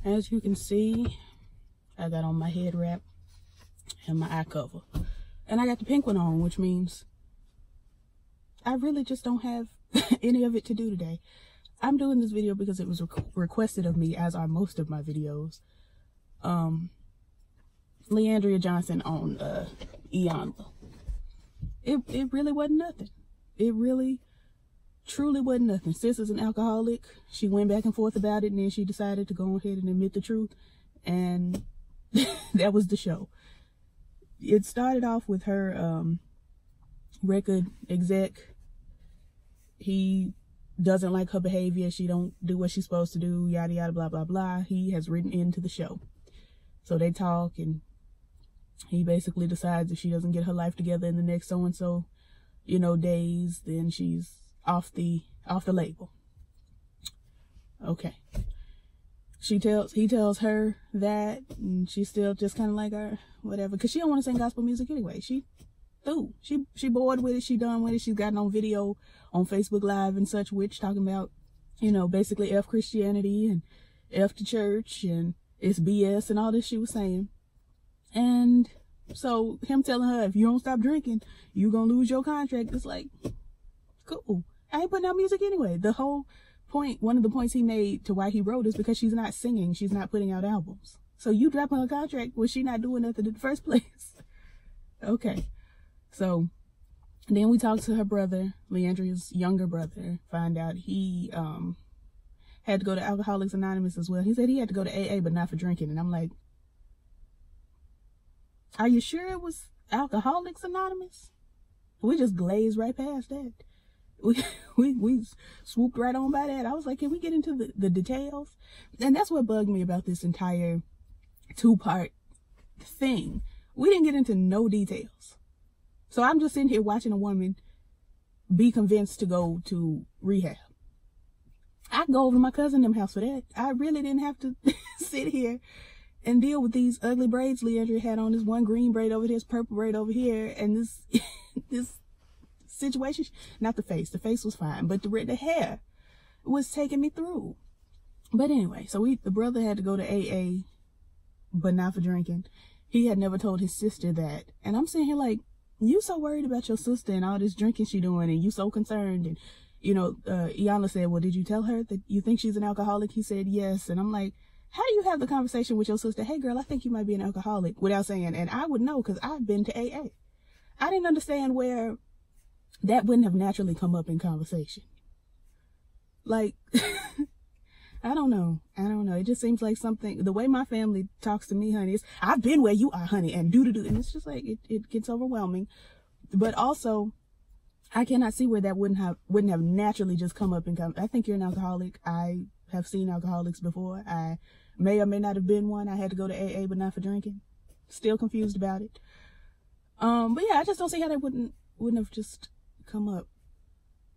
As you can see, I got on my head wrap and my eye cover. And I got the pink one on, which means I really just don't have any of it to do today. I'm doing this video because it was requested of me, as are most of my videos. Leandria Johnson on Iyanla. It really wasn't nothing. It really, truly wasn't nothing. Sis is an alcoholic. She went back and forth about it, and then she decided to go ahead and admit the truth. And that was the show. It started off with her record exec. He doesn't like her behavior. She don't do what she's supposed to do, yada yada blah blah blah. He has written into the show. So they talk, and he basically decides if she doesn't get her life together in the next so and so, you know, days, then she's off the label. Okay. He tells her that, and she's still just kind of like, whatever, because she don't want to sing gospel music anyway. She bored with it. She done with it. She's gotten on video on Facebook Live and such, which talking about, you know, basically F Christianity and F the church and it's BS and all this she was saying. And so him telling her, if you don't stop drinking, you're gonna lose your contract. It's like, cool. I ain't putting out music anyway. The whole point, one of the points he made to why he wrote is because she's not singing. She's not putting out albums. So you dropping her contract when she not doing nothing in the first place. Okay. So then we talked to her brother, Leandria's younger brother, find out he had to go to Alcoholics Anonymous as well. He said he had to go to AA, but not for drinking. And I'm like, are you sure it was Alcoholics Anonymous? We just glazed right past that. We swooped right on by that. I was like, can we get into the details? And that's what bugged me about this entire two-part thing. We didn't get into no details. So I'm just sitting here watching a woman be convinced to go to rehab. I can go over to my cousin them house for that. I really didn't have to sit here and deal with these ugly braids Leandria had on. This one green braid over here, this purple braid over here, and this situation. Not the face. The face was fine, but the hair was taking me through. But anyway, so the brother had to go to AA, but not for drinking. He had never told his sister that. And I'm sitting here like, you so worried about your sister and all this drinking she doing, and you so concerned. And, you know, Iyanla said, well, did you tell her that you think she's an alcoholic? He said, yes. And I'm like, how do you have the conversation with your sister? Hey, girl, I think you might be an alcoholic, without saying, and I would know because I've been to AA. I didn't understand where that wouldn't have naturally come up in conversation. Like, I don't know. It just seems like something, the way my family talks to me, honey, is, I've been where you are, honey, and do. And it's just like, it gets overwhelming. But also, I cannot see where that wouldn't have naturally just come up in conversation. I think you're an alcoholic. I have seen alcoholics before. I may or may not have been one. I had to go to AA, but not for drinking. Still confused about it. But yeah, I just don't see how that wouldn't have just come up.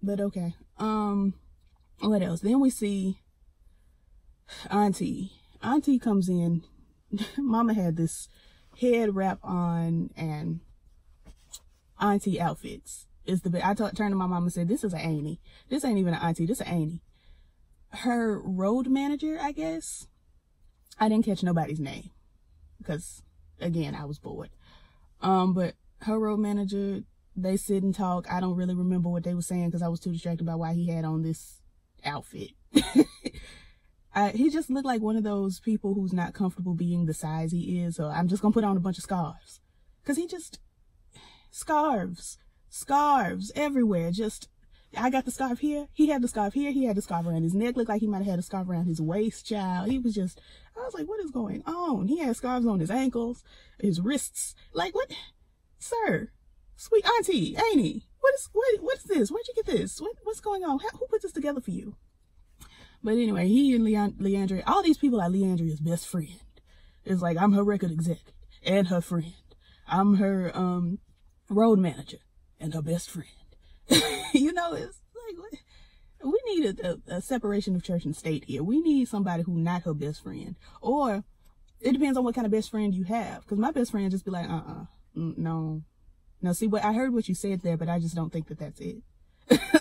But okay. What else? Then we see Auntie comes in. Mama had this head wrap on, and Auntie outfits is the best. I turned to my mom and said, this is an Annie. This ain't even an Auntie. This is an Annie. Her road manager, I guess. I didn't catch nobody's name because, again, I was bored. But her road manager, they sit and talk. I don't really remember what they were saying because I was too distracted by why he had on this outfit. He just looked like one of those people who's not comfortable being the size he is. So I'm just going to put on a bunch of scarves. Because he just, scarves everywhere. Just, I got the scarf here. He had the scarf here. He had the scarf around his neck. Looked like he might have had a scarf around his waist, child. He was just, I was like, what is going on? He had scarves on his ankles, his wrists. Like, what? Sir, sweet Auntie, Annie, what is this? Where'd you get this? What's going on? Who put this together for you? But anyway, he and Leandria, all these people are Leandria's best friend. It's like, I'm her record exec and her friend. I'm her road manager and her best friend. You know, it's like, we need a separation of church and state here. We need somebody who's not her best friend. Or it depends on what kind of best friend you have. Because my best friend just be like, no. No, see, I heard what you said there, but I just don't think that that's it.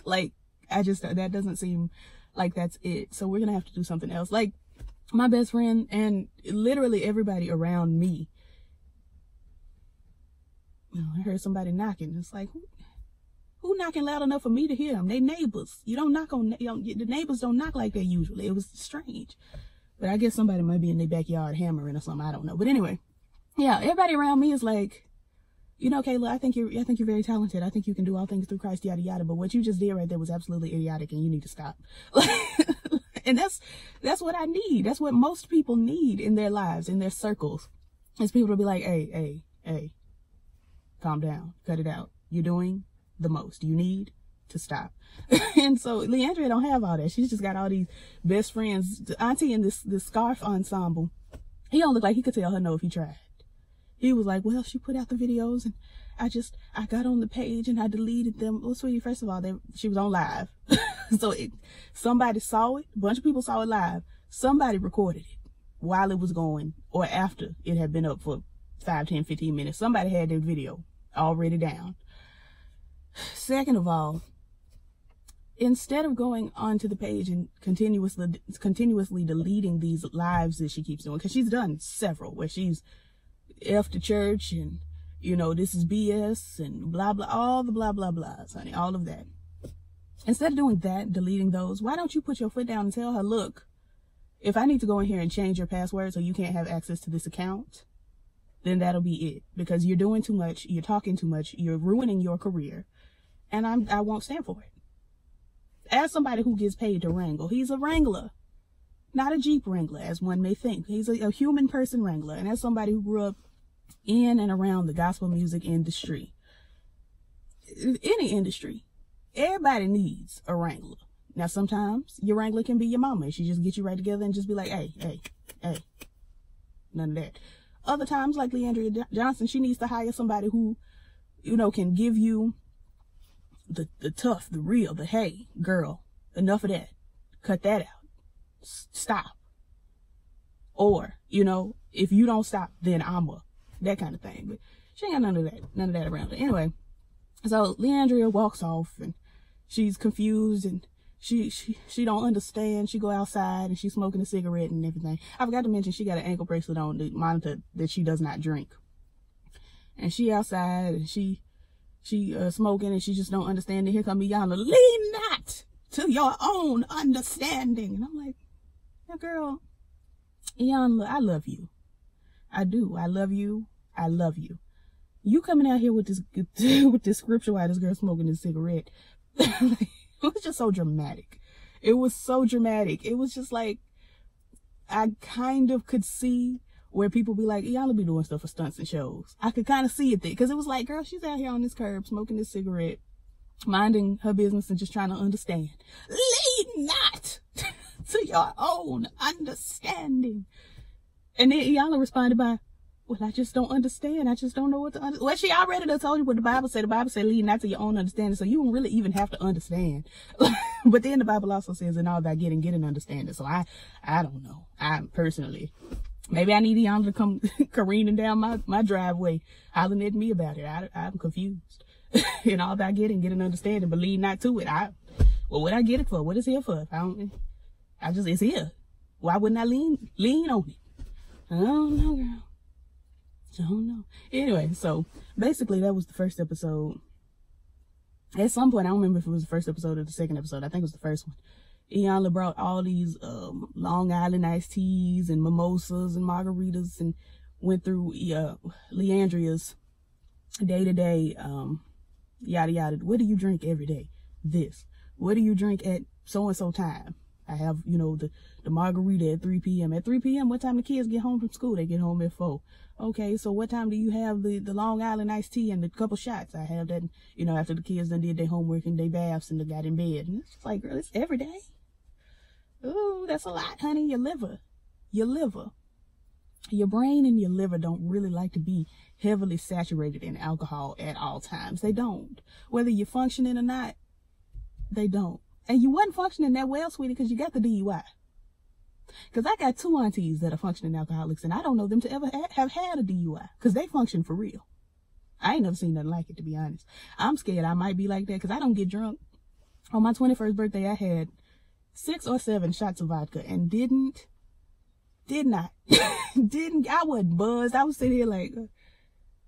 Like, that doesn't seem like that's it. So we're going to have to do something else. Like, my best friend and literally everybody around me. I heard somebody knocking. It's like, who knocking loud enough for me to hear them? They neighbors. You don't knock on, the neighbors don't knock like that usually. It was strange. But I guess somebody might be in their backyard hammering or something. I don't know. But anyway, yeah, everybody around me is like, you know, Kayla, I think you're very talented. I think you can do all things through Christ, yada, yada. But what you just did right there was absolutely idiotic and you need to stop. And that's what I need. That's what most people need in their lives, in their circles. Is people to be like, hey, calm down, cut it out. You're doing the most. You need to stop. And so Leandria don't have all that. She's just got all these best friends. The auntie in this scarf ensemble. He don't look like he could tell her no if he tried. He was like, well, she put out the videos and I got on the page and I deleted them. Well, sweetie, first of all, she was on live. So somebody saw it. A bunch of people saw it live. Somebody recorded it while it was going or after it had been up for 5, 10, 15 minutes. Somebody had their video already down. Second of all, instead of going onto the page and continuously deleting these lives that she keeps doing, because she's done several where she's F the church and, you know, this is BS and blah, blah, all the blah, blah, blahs, honey, all of that. Instead of doing that, deleting those, why don't you put your foot down and tell her, look, if I need to go in here and change your password so you can't have access to this account, then that'll be it. Because you're doing too much, you're talking too much, you're ruining your career, and I won't stand for it. As somebody who gets paid to wrangle, he's a wrangler. Not a Jeep wrangler, as one may think. He's a human person wrangler. And as somebody who grew up in and around the gospel music industry, any industry, everybody needs a wrangler. Now, sometimes your wrangler can be your mama. She just get you right together and just be like, hey, none of that. Other times, like Leandria Johnson, she needs to hire somebody who, you know, can give you the tough, the real, the hey, girl, enough of that. Cut that out. Stop. Or, you know, if you don't stop, then that kind of thing. But she ain't got none of that around her. Anyway, so Leandria walks off and she's confused and she don't understand. She go outside and she's smoking a cigarette and everything. I forgot to mention she got an ankle bracelet on to monitor that she does not drink. And she outside and she smoking and she just don't understand. And here come Iyanla, lean not to your own understanding. And I'm like, now girl, Iyanla, I love you. I do. I love you. I love you. You coming out here with this scripture while this girl smoking this cigarette. It was just so dramatic. It was so dramatic. It was just like, I kind of could see where people be like, Iyanla be doing stuff for stunts and shows. I could kind of see it there. Because it was like, girl, she's out here on this curb smoking this cigarette, minding her business and just trying to understand. Lean not to your own understanding. And then Iyanla responded by, well, I just don't understand. I just don't know what to understand. Well, she already done told you what the Bible said. The Bible said, lean not to your own understanding. So you don't really even have to understand. But then the Bible also says, in all that getting, get an understanding. So I don't know. I personally, maybe I need Iyanla to come careening down my driveway, hollering at me about it. I'm confused. In all that getting, get an understanding, but lean not to it. Well, what I get it for? What is here for? It's here. Why wouldn't I lean on it? I don't know, girl. I don't know. Anyway, so basically that was the first episode. At some point, I don't remember if it was the first episode or the second episode. I think it was the first one. Iyanla brought all these Long Island iced teas and mimosas and margaritas and went through Leandria's day-to-day yada yada. What do you drink every day? This. What do you drink at so-and-so time? I have, you know, the margarita at 3 p.m. At 3 p.m., what time the kids get home from school? They get home at 4. Okay, so what time do you have the Long Island iced tea and the couple shots? I have that, you know, after the kids done did their homework and their baths and they got in bed. And it's like, girl, it's every day. Ooh, that's a lot, honey. Your liver. Your brain and your liver don't really like to be heavily saturated in alcohol at all times. They don't. Whether you're functioning or not, they don't. And you wasn't functioning that well, sweetie, because you got the DUI. Because I got 2 aunties that are functioning alcoholics, and I don't know them to ever have had a DUI, because they function for real. I ain't never seen nothing like it, to be honest. I'm scared I might be like that, because I don't get drunk. On my 21st birthday, I had 6 or 7 shots of vodka and didn't Did not. I wasn't buzzed. I was sitting here like,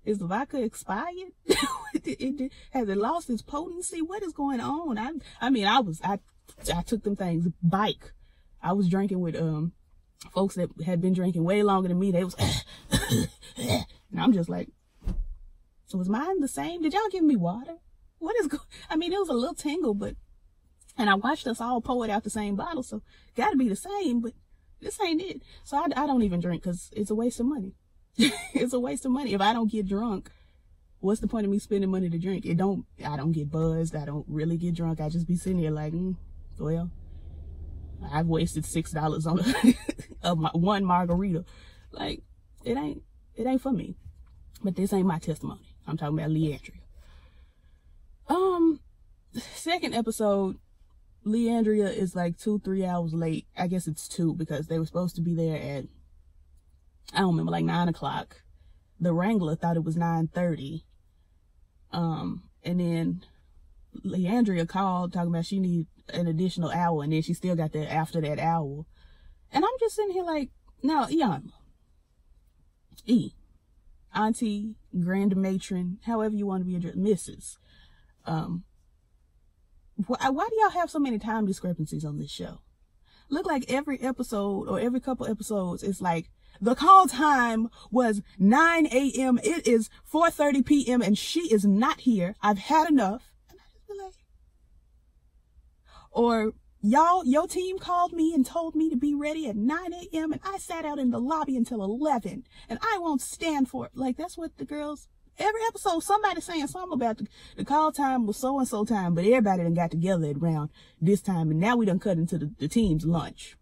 is the vodka expired? Has it lost its potency? What is going on? I took them things bike. I was drinking with folks that had been drinking way longer than me. They was and I'm just like, so was mine the same? Did y'all give me water? What is it was a little tingle, but and I watched us all pour it out the same bottle, so gotta be the same, but this ain't it. So I don't even drink because it's a waste of money. It's a waste of money. If I don't get drunk, what's the point of me spending money to drink? I don't get buzzed. I don't really get drunk. I just be sitting here like, well, I've wasted $6 on one margarita. Like, it ain't for me. But this ain't my testimony. I'm talking about Leandria. Second episode, Leandria is like 2-3 hours late. I guess it's 2 because they were supposed to be there at, I don't remember, like 9 o'clock. The Wrangler thought it was 9:30. And then Leandria called talking about she need an additional hour, and then she still got there after that hour. And I'm just sitting here like, now, Iyanla, Auntie, Grand Matron, however you want to be addressed, Mrs. Why do y'all have so many time discrepancies on this show? Look like every episode or every couple episodes, it's like, the call time was 9 a.m. It is 4:30 p.m. and she is not here. I've had enough. And I just be like, or your team called me and told me to be ready at 9 a.m. and I sat out in the lobby until 11 and I won't stand for it. Like, that's what the girls, every episode, somebody saying something about the call time was so-and-so time, but everybody done got together at around this time, and now we done cut into the team's lunch.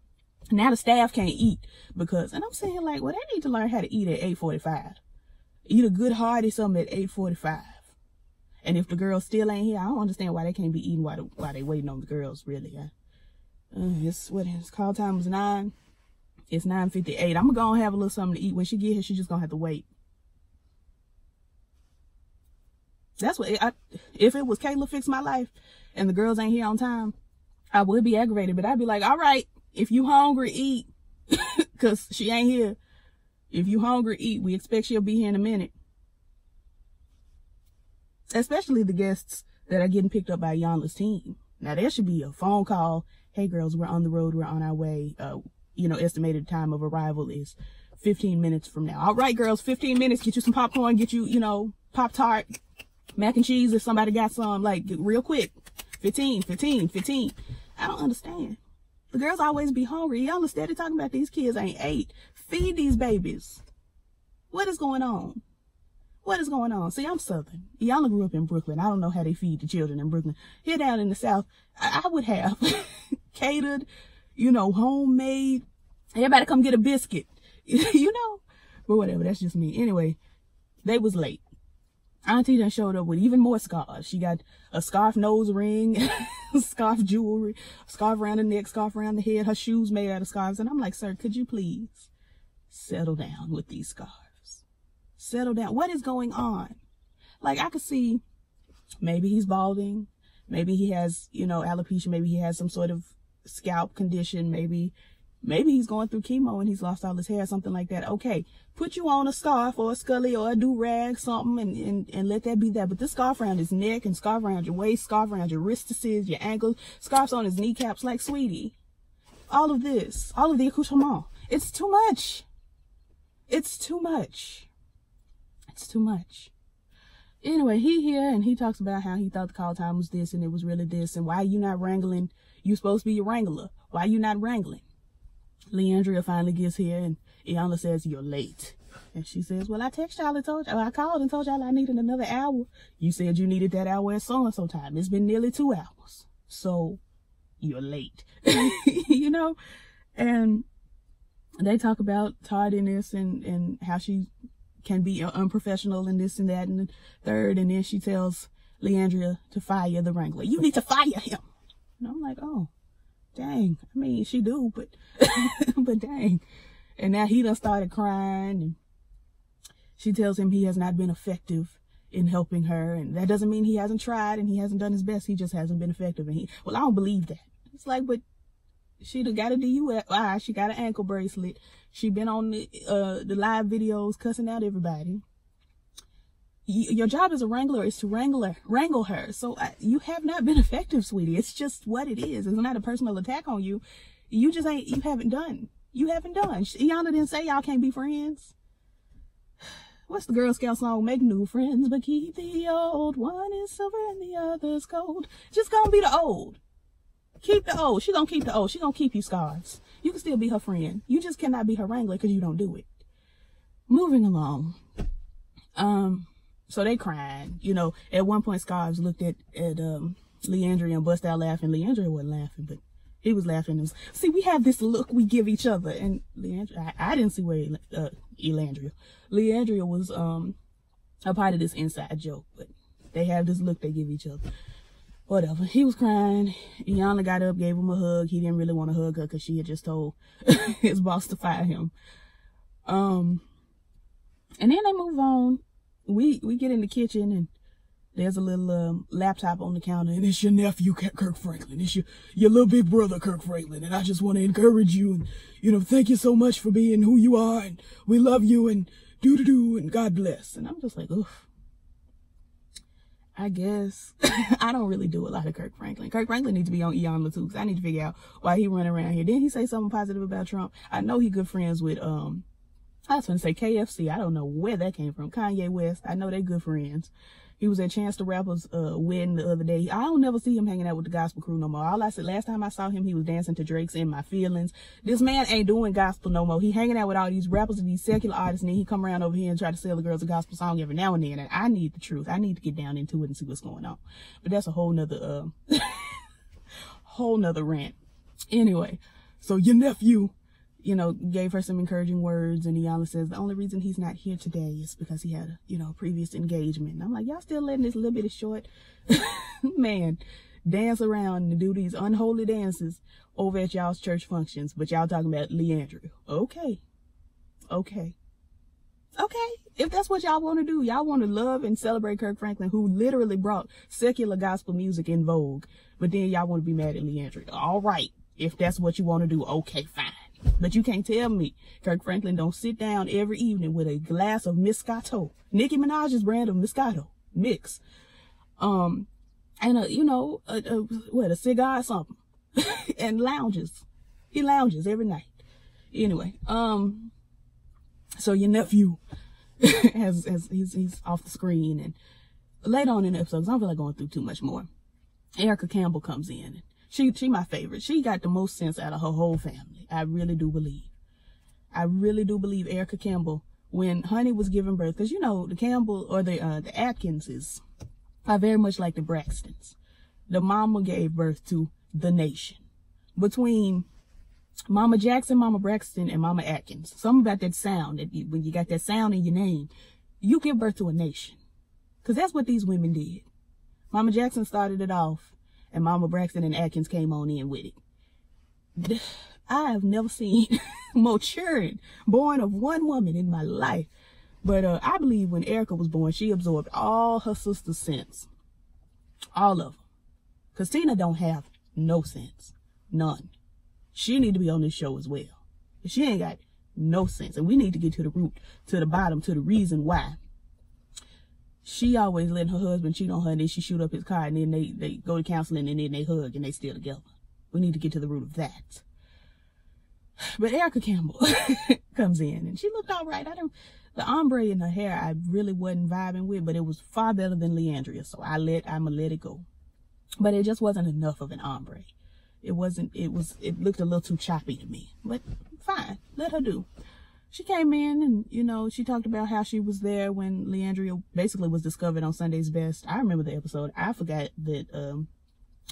Now the staff can't eat because, and I'm saying like, well, they need to learn how to eat at 8:45. Eat a good hearty something at 8:45. And if the girls still ain't here, I don't understand why they can't be eating while they waiting on the girls, really. It's call time was 9. It's 9:58. I'm gonna go and have a little something to eat. When she get here, she's just gonna have to wait. That's what, if it was Kayla Fix My Life and the girls ain't here on time, I would be aggravated, but I'd be like, all right, if you hungry, eat. Because she ain't here. If you hungry, eat. We expect she'll be here in a minute. Especially the guests that are getting picked up by Iyanla's team. Now, there should be a phone call. Hey, girls, we're on the road. We're on our way. Estimated time of arrival is 15 minutes from now. All right, girls, 15 minutes. Get you some popcorn. Get you, Pop-Tart, mac and cheese if somebody got some. Like, real quick. 15. I don't understand. The girls always be hungry. Y'all steady talking about these kids ain't ate. Feed these babies. What is going on? What is going on? See, I'm Southern. Iyanla grew up in Brooklyn. I don't know how they feed the children in Brooklyn. Here down in the South, I would have catered, homemade. Everybody come get a biscuit, But whatever, that's just me. Anyway, they was late. Auntie done showed up with even more scarves. She got a scarf nose ring, scarf jewelry, scarf around the neck, scarf around the head, her shoes made out of scarves. And I'm like, sir, could you please settle down with these scarves? Settle down. What is going on? Like, I could see maybe he's balding. Maybe he has, alopecia. Maybe he has some sort of scalp condition. Maybe he's going through chemo and he's lost all his hair, something like that. Okay, put you on a scarf or a scully or a do-rag, something, and let that be that. But this scarf around his neck and scarf around your waist, scarf around your wristices, your ankles, scarves on his kneecaps, like, sweetie, all of this, all of the accoutrement, it's too much. It's too much. It's too much. Anyway, he here and he talks about how he thought the call time was this and it was really this, and why you not wrangling? You supposed to be your wrangler. Why you not wrangling? Leandria finally gets here and Iyanla says, you're late. And she says, well, I texted y'all and told y'all, I called and told y'all I needed another hour. You said you needed that hour at so-and-so time. It's been nearly 2 hours. So you're late. And they talk about tardiness and how she can be unprofessional and this and that and the third. And then she tells Leandria to fire the wrangler. You need to fire him. And I'm like, oh. Dang, I mean, she do, but but dang. And now he done started crying, and she tells him he has not been effective in helping her, and that doesn't mean he hasn't tried and he hasn't done his best. He just hasn't been effective. And I don't believe that. It's like, but She done got a DUI. She got an ankle bracelet. She been on the live videos cussing out everybody. Your job as a wrangler is to wrangle her. So you have not been effective, sweetie. It's just what it is. It's not a personal attack on you. You haven't done. Iyanla didn't say y'all can't be friends. What's the Girl Scout song? Make new friends, but keep the old. One is silver and the other's gold. Just gonna be the old. Keep the old. She gonna keep the old. She gonna keep you scars. You can still be her friend. You just cannot be her wrangler because you don't do it. Moving along. So they crying. You know, at one point, Scarves looked at Leandria and bust out laughing. Leandria wasn't laughing, but he was laughing. See, we have this look we give each other. And Leandria, I didn't see where Leandria was a part of this inside joke, but they have this look they give each other. Whatever. He was crying. Iyanla got up, gave him a hug. He didn't really want to hug her because she had just told his boss to fire him. And then they move on. We get in the kitchen and there's a little laptop on the counter, and it's your nephew, Kirk Franklin. It's your little big brother, Kirk Franklin. And I just want to encourage you and, you know, thank you so much for being who you are. And we love you and do and God bless. And I'm just like, oof. I guess I don't really do a lot of Kirk Franklin. Kirk Franklin needs to be on Iyanla too, because I need to figure out why he running around here. Didn't he say something positive about Trump? I know he good friends with, I was going to say KFC. I don't know where that came from. Kanye West. I know they good friends. He was at Chance the Rapper's wedding the other day. I don't never see him hanging out with the gospel crew no more. All I said, last time I saw him, he was dancing to Drake's In My Feelings. This man ain't doing gospel no more. He hanging out with all these rappers and these secular artists, and then he come around over here and try to sell the girls a gospel song every now and then. And I need the truth. I need to get down into it and see what's going on. But that's a whole nother rant. Anyway, so your nephew, you know, gave her some encouraging words, and Iyanla says the only reason he's not here today is because he had a, previous engagement. And I'm like, y'all still letting this little bit of short man dance around and do these unholy dances over at y'all's church functions, but y'all talking about Leandria. Okay. If that's what y'all want to do, y'all want to love and celebrate Kirk Franklin, who literally brought secular gospel music in vogue, but then y'all want to be mad at Leandria. All right. If that's what you want to do, okay, fine. But you can't tell me Kirk Franklin don't sit down every evening with a glass of Moscato, Nicki Minaj's brand of Moscato mix, and a cigar or something, and lounges. He lounges every night. Anyway, so your nephew he's off the screen, and later on in the episode, I don't feel like going through too much more. Erica Campbell comes in. She my favorite. She got the most sense out of her whole family. I really do believe Erica Campbell, when Honey was giving birth, because the Campbell or the Atkinses are very much like the Braxtons. The mama gave birth to the nation. Between Mama Jackson, Mama Braxton, and Mama Atkins, something about that sound, when you got that sound in your name, you give birth to a nation. Because that's what these women did. Mama Jackson started it off, and Mama Braxton and Atkins came on in with it. I have never seen more children born of one woman in my life. But I believe when Erica was born, she absorbed all her sister's sense. All of them. Because Tina don't have no sense. None. She need to be on this show as well. She ain't got no sense. And we need to get to the root, to the bottom, to the reason why. She always letting her husband cheat on her, and then she shoot up his car, and then they go to counseling, and then they hug, and they still together. We need to get to the root of that. But Erica Campbell comes in, and she looked all right. The ombre in her hair I really wasn't vibing with, but it was far better than Leandria, so I'ma let it go. But it just wasn't enough of an ombre. It looked a little too choppy to me. But fine, let her do. She came in and, she talked about how she was there when Leandria basically was discovered on Sunday's Best. I remember the episode. I forgot that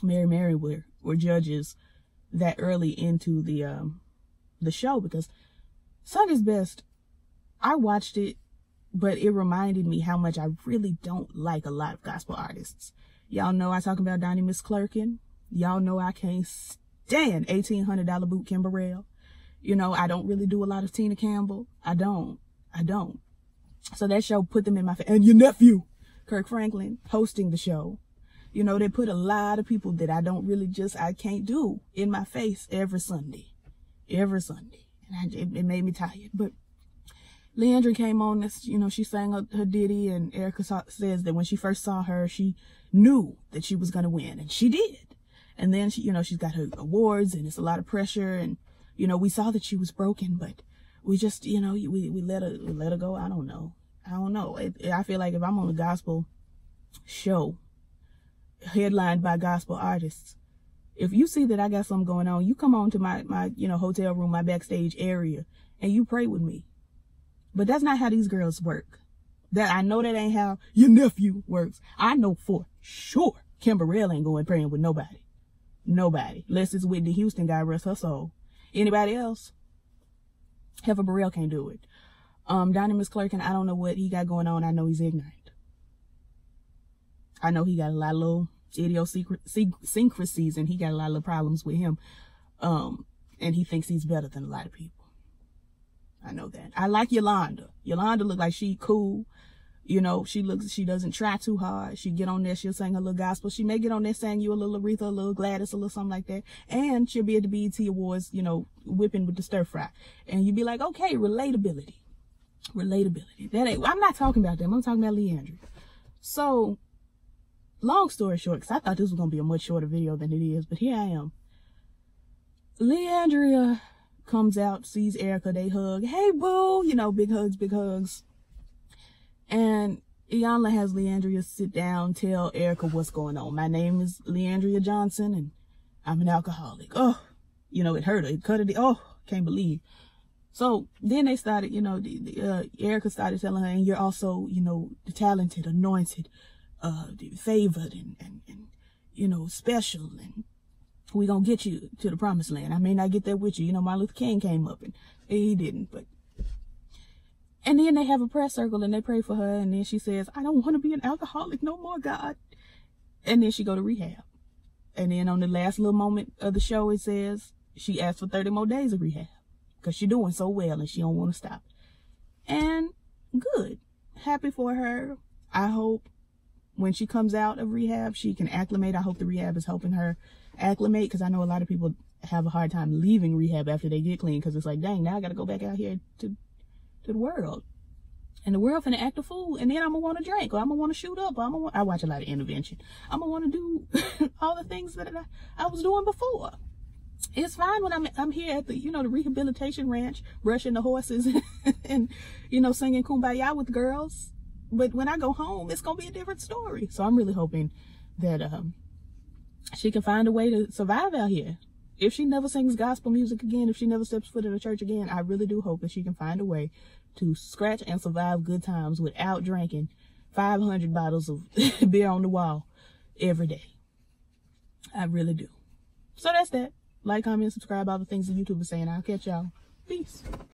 Mary were judges that early into the show, because Sunday's Best, I watched it, but it reminded me how much I really don't like a lot of gospel artists. Y'all know I talk about Donnie Miss Clerkin. Y'all know I can't stand $1,800 boot Kimberell. I don't really do a lot of Tina Campbell. I don't. So that show put them in my face. And your nephew, Kirk Franklin, hosting the show. You know, they put a lot of people that I don't really I can't do in my face every Sunday. Every Sunday. And it made me tired. But Leandra came on this, you know, she sang her ditty, and Erica says that when she first saw her, she knew that she was going to win, and she did. And then she, you know, she's got her awards, and it's a lot of pressure, and, you know, we saw that she was broken, but we just, you know, we let her go. I don't know. I feel like if I'm on a gospel show headlined by gospel artists, if you see that I got something going on, you come on to my you know, hotel room, my backstage area, and you pray with me. But that's not how these girls work. I know that ain't how your nephew works. I know for sure Kim Burrell ain't going praying with nobody. Nobody. Unless it's Whitney Houston, God rest her soul. Anybody else? Heifer Burrell can't do it. Donnie McClurkin, I don't know what he got going on. I know he's ignorant. I know he got a lot of little idiosyncrasies, and he got a lot of little problems with him. And he thinks he's better than a lot of people. I know that. I like Yolanda. Yolanda look like she cool. You know, she doesn't try too hard. She get on there, she'll sing a little gospel. She may get on there saying you a little Aretha, a little Gladys, a little something like that. And she'll be at the BET Awards, you know, whipping with the stir fry. And you'd be like, okay, relatability. Relatability. I'm not talking about them. I'm talking about Leandra. So, long story short, because I thought this was going to be a much shorter video than it is, but here I am. Leandria comes out, sees Erica, they hug. Hey, boo! You know, big hugs, big hugs. And Iyanla has Leandria sit down, tell Erica what's going on. My name is Leandria Johnson, and I'm an alcoholic. Oh, you know, it hurt her. It cut her. Oh, can't believe. So then they started, you know, Erica started telling her, and you're also, you know, the talented, anointed, favored, and you know, special, and we're going to get you to the promised land. I may not get there with you. You know, Martin Luther King came up, and he didn't, but. And then they have a prayer circle, and they pray for her, and then she says, I don't want to be an alcoholic no more, God. And then she go to rehab. And then on the last little moment of the show, it says she asked for 30 more days of rehab because she's doing so well, and she don't want to stop. And good. Happy for her. I hope when she comes out of rehab, she can acclimate. I hope the rehab is helping her acclimate, because I know a lot of people have a hard time leaving rehab after they get clean, because it's like, dang, now I got to go back out here to the world. And the world finna act a fool, and then I'm gonna want to drink, or I'm gonna want to shoot up, or I watch a lot of Intervention. I'm gonna want to do all the things that I was doing before. It's fine when I'm here at the, you know, the rehabilitation ranch, brushing the horses and, you know, singing Kumbaya with girls. But when I go home, it's gonna be a different story. So I'm really hoping that she can find a way to survive out here. If she never sings gospel music again, if she never steps foot in a church again, I really do hope that she can find a way to scratch and survive good times without drinking 500 bottles of beer on the wall every day. I really do. So that's that. Like, comment, subscribe, all the things that YouTube is saying. I'll catch y'all. Peace.